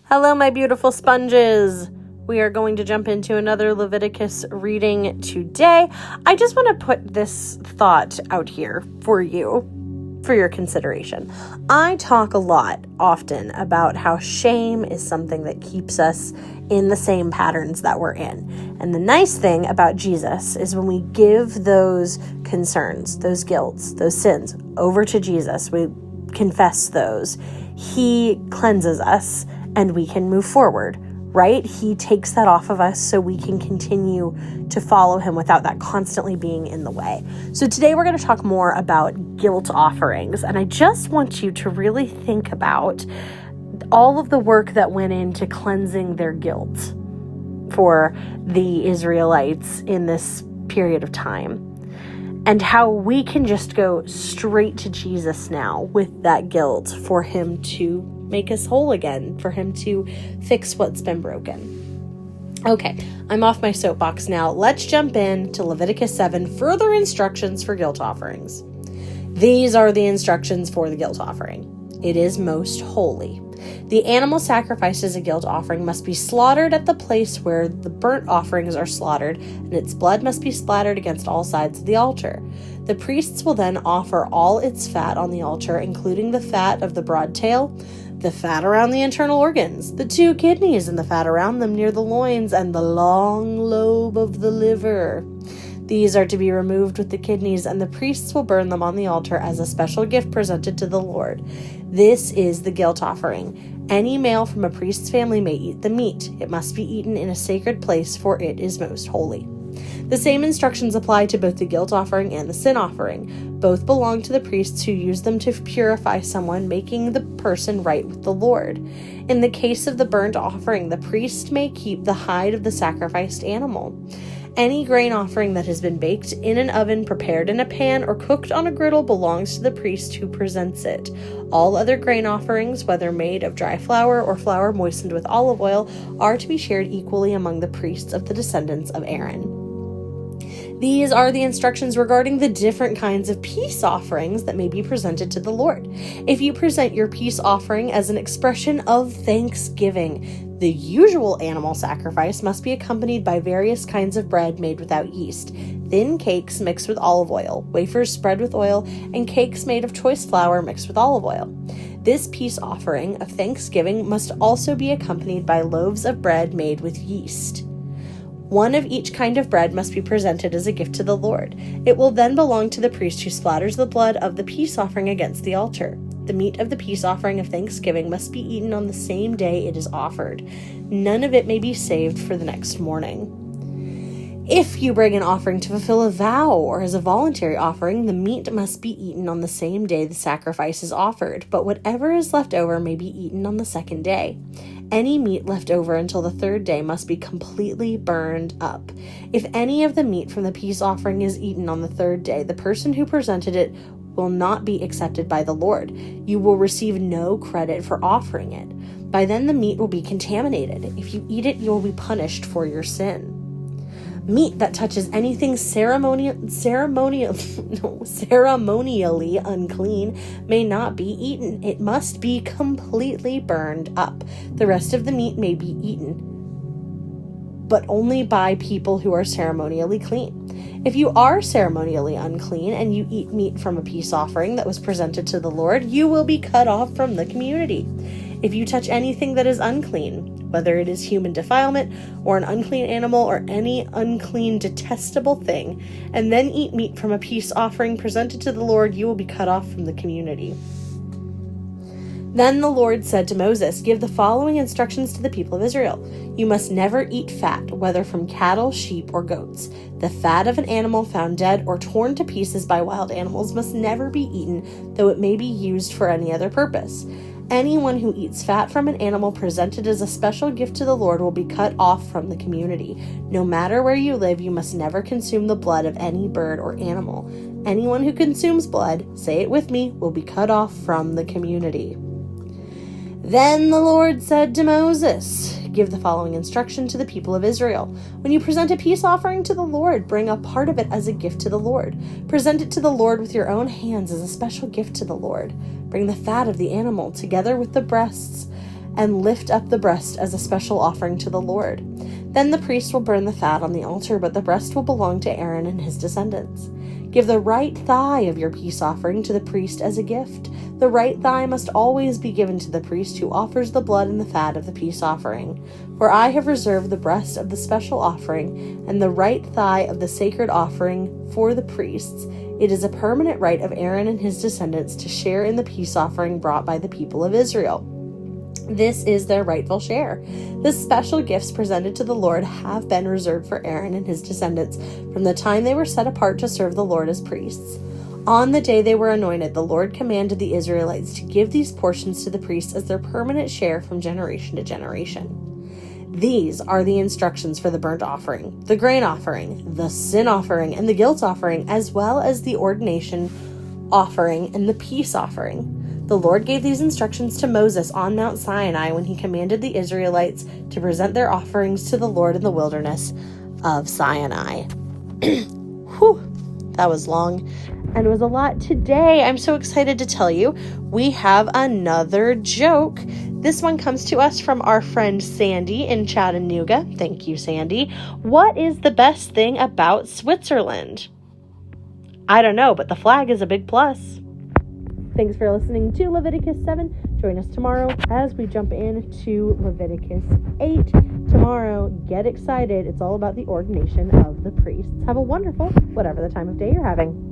Hello, my beautiful sponges. We are going to jump into another Leviticus reading today. I just want to put this thought out here for you, for your consideration. I talk a lot, often, about how shame is something that keeps us in the same patterns that we're in. And the nice thing about Jesus is when we give those concerns, those guilts, those sins over to Jesus, we confess those, He cleanses us and we can move forward, right? He takes that off of us so we can continue to follow Him without that constantly being in the way. So today we're going to talk more about guilt offerings. And I just want you to really think about all of the work that went into cleansing their guilt for the Israelites in this period of time. And how we can just go straight to Jesus now with that guilt for Him to make us whole again, for Him to fix what's been broken. Okay, I'm off my soapbox now. Let's jump in to Leviticus 7, further instructions for guilt offerings. These are the instructions for the guilt offering. It is most holy. The animal sacrificed as a guilt offering must be slaughtered at the place where the burnt offerings are slaughtered, and its blood must be splattered against all sides of the altar. The priests will then offer all its fat on the altar, including the fat of the broad tail, the fat around the internal organs, the 2 kidneys and the fat around them near the loins, and the long lobe of the liver. These are to be removed with the kidneys, and the priests will burn them on the altar as a special gift presented to the Lord. This is the guilt offering. Any male from a priest's family may eat the meat. It must be eaten in a sacred place, for it is most holy. The same instructions apply to both the guilt offering and the sin offering. Both belong to the priests who use them to purify someone, making the person right with the Lord. In the case of the burnt offering, the priest may keep the hide of the sacrificed animal. Any grain offering that has been baked in an oven, prepared in a pan, or cooked on a griddle belongs to the priest who presents it. All other grain offerings, whether made of dry flour or flour moistened with olive oil, are to be shared equally among the priests of the descendants of Aaron. These are the instructions regarding the different kinds of peace offerings that may be presented to the Lord. If you present your peace offering as an expression of thanksgiving, the usual animal sacrifice must be accompanied by various kinds of bread made without yeast, thin cakes mixed with olive oil, wafers spread with oil, and cakes made of choice flour mixed with olive oil. This peace offering of thanksgiving must also be accompanied by loaves of bread made with yeast. One of each kind of bread must be presented as a gift to the Lord. It will then belong to the priest who splatters the blood of the peace offering against the altar. The meat of the peace offering of thanksgiving must be eaten on the same day it is offered. None of it may be saved for the next morning. If you bring an offering to fulfill a vow or as a voluntary offering, the meat must be eaten on the same day the sacrifice is offered, but whatever is left over may be eaten on the second day. Any meat left over until the 3rd day must be completely burned up. If any of the meat from the peace offering is eaten on the 3rd day, the person who presented it will not be accepted by the Lord. You will receive no credit for offering it. By then the meat will be contaminated. If you eat it, you will be punished for your sin. Meat that touches anything ceremonially unclean may not be eaten. It must be completely burned up. The rest of the meat may be eaten, but only by people who are ceremonially clean. If you are ceremonially unclean and you eat meat from a peace offering that was presented to the Lord, you will be cut off from the community. If you touch anything that is unclean, whether it is human defilement or an unclean animal or any unclean, detestable thing, and then eat meat from a peace offering presented to the Lord, you will be cut off from the community. Then the Lord said to Moses, "Give the following instructions to the people of Israel. You must never eat fat, whether from cattle, sheep, or goats. The fat of an animal found dead or torn to pieces by wild animals must never be eaten, though it may be used for any other purpose. Anyone who eats fat from an animal presented as a special gift to the Lord will be cut off from the community. No matter where you live, you must never consume the blood of any bird or animal. Anyone who consumes blood, say it with me, will be cut off from the community." Then the Lord said to Moses, "Give the following instruction to the people of Israel. When you present a peace offering to the Lord, bring a part of it as a gift to the Lord. Present it to the Lord with your own hands as a special gift to the Lord. Bring the fat of the animal together with the breasts and lift up the breast as a special offering to the Lord. Then the priest will burn the fat on the altar, but the breast will belong to Aaron and his descendants. Give the right thigh of your peace offering to the priest as a gift. The right thigh must always be given to the priest who offers the blood and the fat of the peace offering. For I have reserved the breast of the special offering and the right thigh of the sacred offering for the priests. It is a permanent right of Aaron and his descendants to share in the peace offering brought by the people of Israel. This is their rightful share. The special gifts presented to the Lord have been reserved for Aaron and his descendants from the time they were set apart to serve the Lord as priests. On the day they were anointed, the Lord commanded the Israelites to give these portions to the priests as their permanent share from generation to generation. These are the instructions for the burnt offering, the grain offering, the sin offering, and the guilt offering, as well as the ordination offering and the peace offering. The Lord gave these instructions to Moses on Mount Sinai when he commanded the Israelites to present their offerings to the Lord in the wilderness of Sinai. Whew, that was long and it was a lot today. I'm so excited to tell you we have another joke. This one comes to us from our friend Sandy in Chattanooga. Thank you, Sandy. What is the best thing about Switzerland? I don't know, but the flag is a big plus. Thanks for listening to Leviticus 7. Join us tomorrow as we jump into Leviticus 8. Tomorrow, get excited. It's all about the ordination of the priests. Have a wonderful, whatever the time of day you're having.